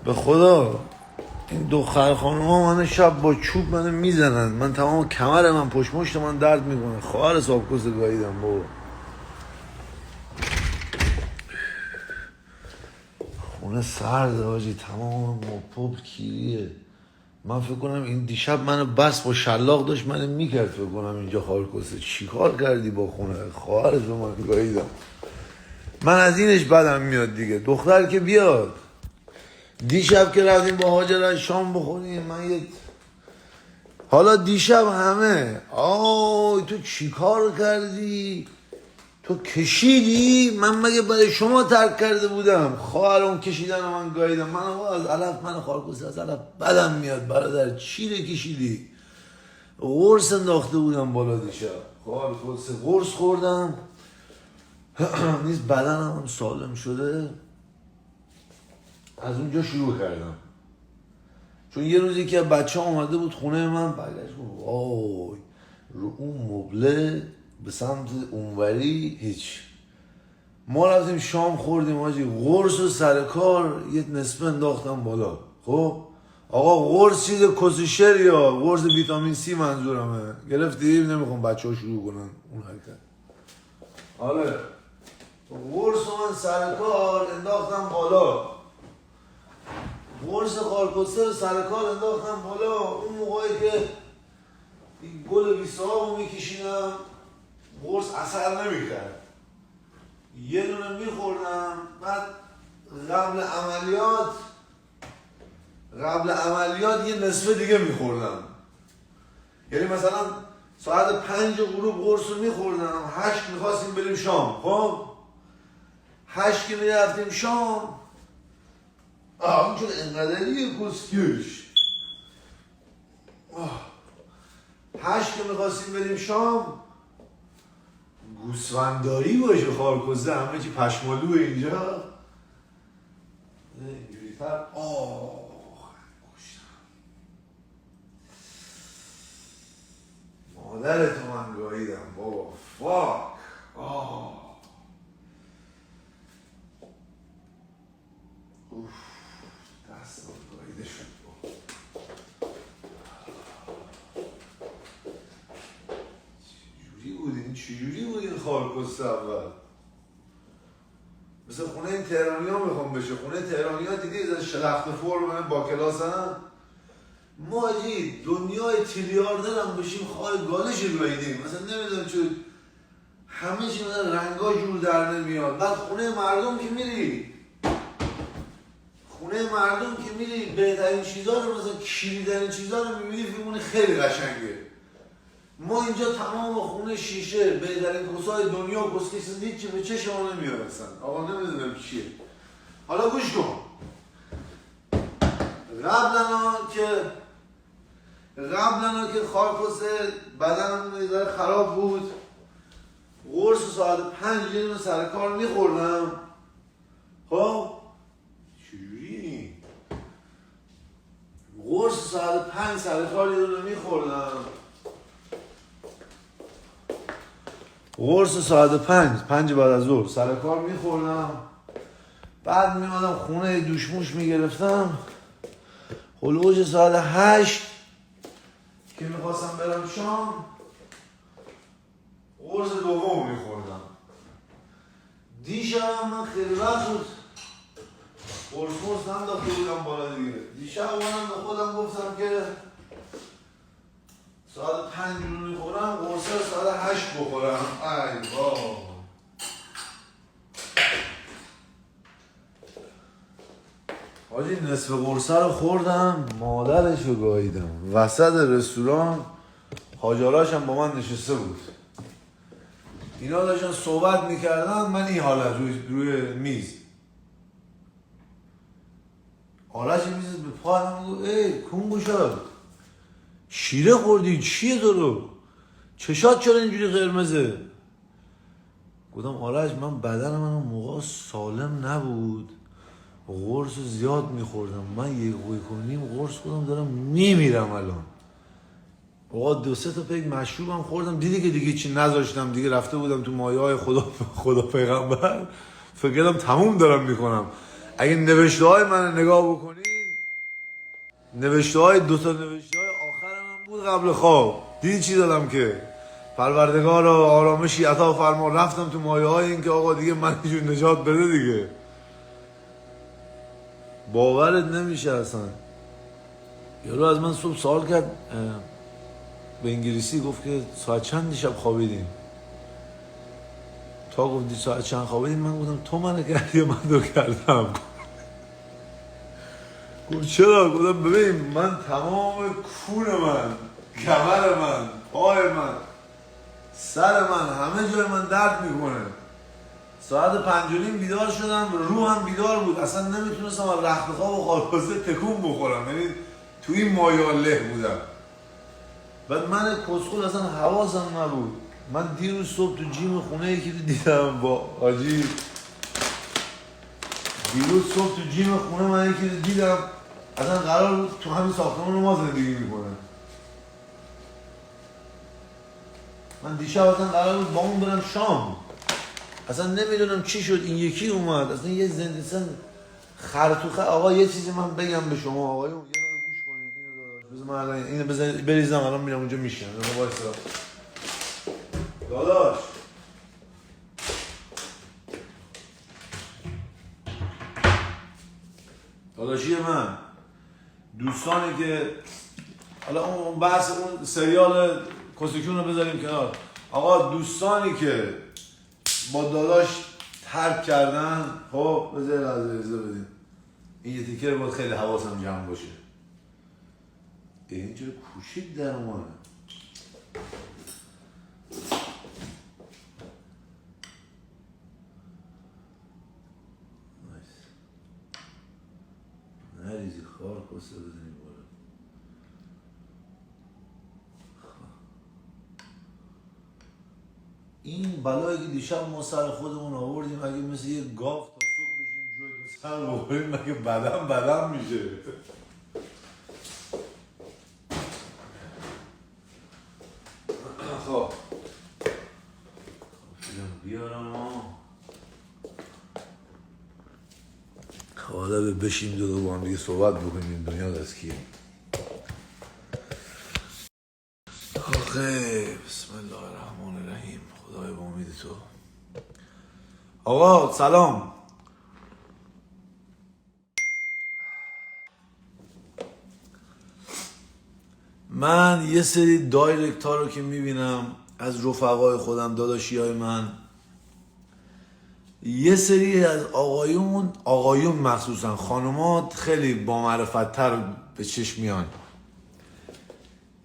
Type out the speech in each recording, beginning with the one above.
به خدا این دختر خانم ها من شب با چوب منو میزنن، من تمام کمر من پشت مشت من درد میکنه. خواهر سابکوس گاییدم بابا. خونه سرده حاجی، تمام مپوب کیریه. من فکر کنم این دیشب منو بس با شلاق داشت منو میکرد. فکر کنم اینجا خارکسته چی کار کردی با خونه خواهرت رو من گاییدم. من از اینش بدم میاد دیگه. دختر که بیاد. دیشب که رفتیم با هاجر شام بخوریم، من یه حالا دیشب همه تو چی کار کردی؟ تو کشیدی؟ من مگه برای شما ترک کرده بودم؟ خواهرم کشیدن و من گاییدم. من از علف، من خارکوس از علف بدم میاد برادر. چی رو کشیدی؟ قرص انداخته بودم بالا دیشب. خارکوس قرص خوردم نیست، بدنم هم سالم شده. از اونجا شروع کردم. چون یه روزی که بچه آمده بود خونه من، برگشت گفت وای رو اون مبله به سمت اونوری هیچ. ما رفتیم شام خوردیم حاجی، قرص و سر کار یه نصفه انداختم بالا. خب آقا قرص چیز کسوشر یا قرص ویتامین سی منظورمه، گرفتیم. نمیخوام بچه ها شروع کنن اون حرکت. آره قرص من سر کار انداختم بالا، قرص خارکسته رو سر کار انداختم بالا. اون موقعی که گل بیسا رو میکشیدم قرص اثر نمیکرد، یه دونه میخوردم. بعد قبل عملیات یه نصفه دیگه میخوردم. یعنی مثلا ساعت 5 غروب قرص رو میخوردم، 8 میخواستیم بریم شام. خب 8 که میرفتیم شام، اون چون انقدریه کسکش. 8 که میخواستیم بریم شام، گوسفنداری باشه خارکوسته همه چی پشمالوه اینجا اینجوری تر. مادرتو من گاییدم بابا. فاک. دستم گاییده شد. چجوری بود این خارکسته اول؟ مثل خونه این تهرانی ها میخوام بشه. خونه تهرانی ها دیدی از شلخت فرم با کلاس هم ما جی دنیای تریاردن هم بشیم خواهر گالش رو بایدیم. مثلا نمیدونم چون همه چی مثلا رنگا جور در نمیاد. بعد خونه مردم که میری، بهترین چیزا رو مثلا کلیدن چیزا رو میبینی فیلمونه خیلی قشنگه. ما اینجا تمام خونه شیشه، بهترین کسای دنیا کسکش هیچی به چشم ما نمیارسن. آقا نمیدونم چیه. حالا گوش کن. قبلنا که خارکسته بدنم یه ذره خراب بود، قرص ساعت 5 یه دونه سر کار میخوردم. خب چجوری؟ قرص ساعت 5 سر کار یه دونه میخوردم. قرص ساعت 5 بعد از ظهر سر کار میخوردم. بعد میمادم خونه دوشموش میگرفتم. هلوش ساعت 8 که میخواستم برم شام، قرص دوم میخوردم. دیشب من خیلی وقت بود قرص ننداخته بودم بالا دیگه. دیشب من به خودم گفتم که ساعت 5 رو میخورم، قرصه رو ساعت 8 بخورم. ای بابا حاجی نصف قرصه رو خوردم، مادرش رو گاییدم. وسط رستوران حاجاراش هم با من نشسته بود، اینا داشتن صحبت میکردن، من این حالت روی میز. آرش میز به پا هم گفت ای کنگوشا شیره خوردی؟ چیه تو؟ چشات چرا اینجوری قرمزه؟ گفتم آرش من بدن من اون موقع سالم نبود، قرص زیاد میخوردم. من 1.5 قرص خوردم دارم میمیرم الان. آقا 2-3 تا پیک مشروبم خوردم. دیدی که دیگه چی نذاشتم دیگه، رفته بودم تو مایه های خدا پیغمبر. فکر کردم تموم دارم میکنم. اگه نوشته های من نگاه بکنی نوشته های دوتا نوشته های آخر من بود قبل خواب. دیدی چی دادم که پروردگار آرامشی عطا فرما. رفتم تو مایه های این که آقا دیگه من جون نجات بده دیگه. باورت نمیشه اصلا. یارو از من صبح سوال کرد به انگلیسی، گفت که ساعت چند دیشب خوابیدین؟ تا گفتی ساعت چند خوابیدین، من گفتم تو منو کردی یا من تو کردم؟ گفت چرا؟ گفتم ببین من تمام کون من، کمر من، پای من، سر من، همه جای من درد میکنه. ساعت 5:30 بیدار شدم، روحم بیدار بود، اصلا نمیتونستم از رخت خواب و خالبازه تکون بخورم، یعنی توی این مایاله بودم. بعد من کسخول اصلا حواسم نبود. من دیروز صبح تو جیم خونه یکی رو دیدم با حاجی. دیروز صبح تو جیم خونه من یکی رو دیدم، اصلا قرار بود تو همین ساختمان رو ما زندگی میکنه. من دیشب اصلا قرار بود با اون برم شام، اصلا نمیدونم چی شد این یکی اومد. اصلا یه زندگی خرطوخه. آقا یه چیزی من بگم به شما آقایون، یه دقیقه گوش کنید اینو داداش. بذار من الان اینو بریزم، الان میرم اونجا میشکنم. وایسا داداش. داداشی من، دوستانی که حالا اون بحث اون سریال کسکیون رو بذاریم کنار. آقا دوستانی که با داداش ترک کردن، خب بذار لحظه اجازه بدیم این یه تیکر باید خیلی حواسم جمع باشه. اینجور کوشید در اومده. نریزی خوار کسته بزنیم بالا. این بلایی که دیشب ما سر خودمون آوردیم، اگه مثل یه گاو تا صبح بشیم جوی سر بخوریم، مگه بدم میشه؟ خب بیارم ها. حالا بشیم دو با هم دیگه صحبت بکنیم این دنیا دست کیه. آخه بسم الله الرحمن الرحیم. خدای با امید تو. آقا سلام. من یه سری دایرکت ها رو که میبینم از رفقای خودم، داداشی های من، یه سری از آقایون مخصوصا، خانومات خیلی با معرفت تر به چشم میان.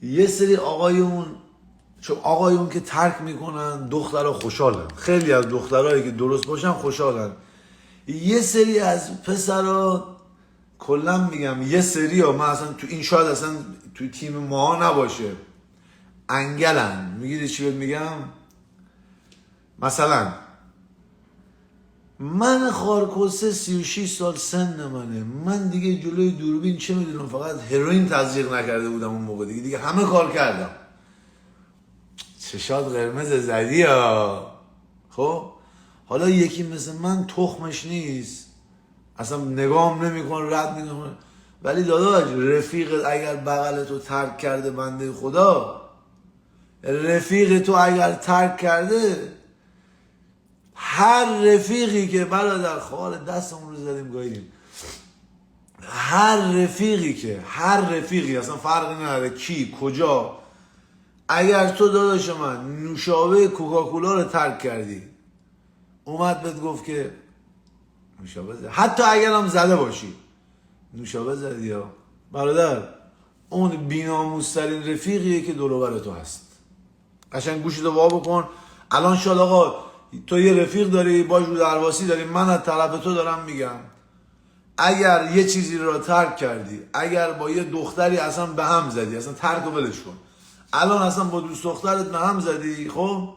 یه سری آقایون که ترک میکنن، دخترها خوشحالن. خیلی از دخترهایی که درست باشن خوشحالن. یه سری از پسرها، کلا میگم یه سری ها، من اصلا تو این شاید اصلا تو تیم ما نباشه، انگلن. میگیری چی بهت میگم؟ مثلا من خارکسته 36 سال سن منه، من دیگه جلوی دوربین چه میدونم، فقط هروئین تزریق نکرده بودم اون موقع، دیگه همه کار کردم. چشات قرمز زدی ها. خب حالا یکی مثل من تخمش نیست، اصلا نگام نمیکنه، رد میکنه، ولی داداش رفیق اگر بغل تو ترک کرده، بنده خدا، رفیق تو اگر ترک کرده، هر رفیقی که برادر خال دستمون رو زدیم گاییدیم، هر رفیقی اصلا فرقی نداره کی کجا، اگر تو داداش من نوشابه کوکاکولا رو ترک کردی، اومد بهت گفت که نوشابه زدی، حتی اگر هم زده باشی نوشابه زدی یا برادر، اون بی‌ناموس‌ترین رفیقیه که دور و بر تو هست. قشنگ گوشتو وا بکن. الان شاید آقا تو یه رفیق داری، باش رو درواسی داری، من از طرف تو دارم میگم اگر یه چیزی رو ترک کردی، اگر با یه دختری اصلا به هم زدی، اصلا ترک و ولش کن، الان اصلا با دوست دخترت به هم زدی، خب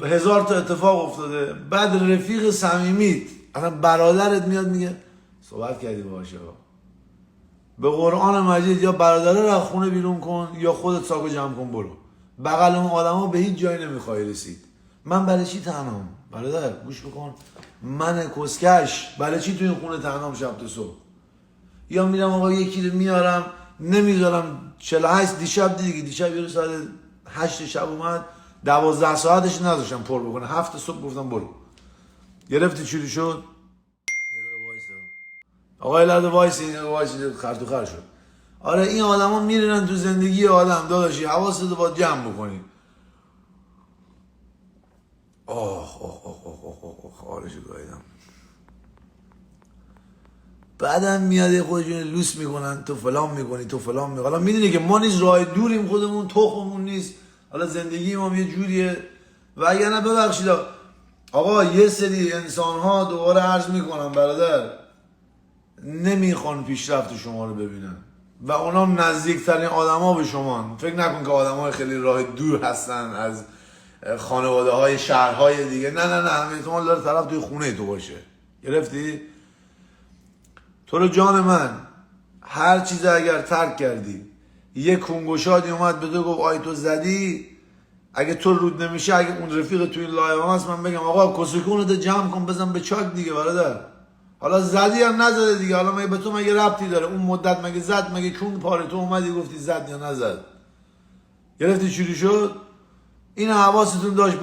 1000 تا اتفاق افتاده، بعد رفیق صمیمیت اصلا برادرت میاد میگه صحبت کردی باشه، به قرآن مجید یا برادره رو خونه بیرون کن یا خودت ساکو جمع کن برو. بغل اون آدم ها به هیچ جایی نمیخوای رسید. من برای چی تنهام؟ برادر گوش بکن، من کسکش برای چی توی این خونه تنهام شب تا صبح؟ یا میرم آقا یکی رو میارم نمیذارم 48 دیشب دیگه دیشب یه ساعت 8 شب اومد 12 ساعتش نذاشتم پر بکنه 7 صبح گفتم برو گرفتی چوری شد آقا الهده وایسی خرطو خر شد آره این آدما میرن تو زندگی آدم داداشی حواست رو باید جمع بکنی خارج گایدم بعدم میاد خودشون لوس میکنن تو فلان میکنی تو فلان میکنی حالا میدونی که ما نیز راه دوریم خودمون تخممون نیست حالا زندگی ما یه جوریه و اگر نه ببخشید آقا یه سری انسان ها دوباره عرض میکنم برادر نمیخوان پیشرفت شما رو ببینن و اونام نزدیکترین آدما به شما فکر نکن که آدمای خیلی راه دور هستن از خانواده های شهرهای دیگه نه همه احتمال داره طرف توی خونه تو باشه گرفتی؟ تو رو جان من هر چیز اگر ترک کردی یه کنگوشادی اومد به تو گفت آی تو زدی اگه تو رود نمیشه اگه اون رفیق توی لایه هست من بگم آقا کسکونت جمع کن بزن به چاک دیگه برادر حالا زدی یا نزده دیگه حالا مگه به تو مگه ربطی داره اون مدت مگه زد مگه چون پاره تو اومدی گفتی زد یا نزد گرفتی چوری شد این حواستون داشت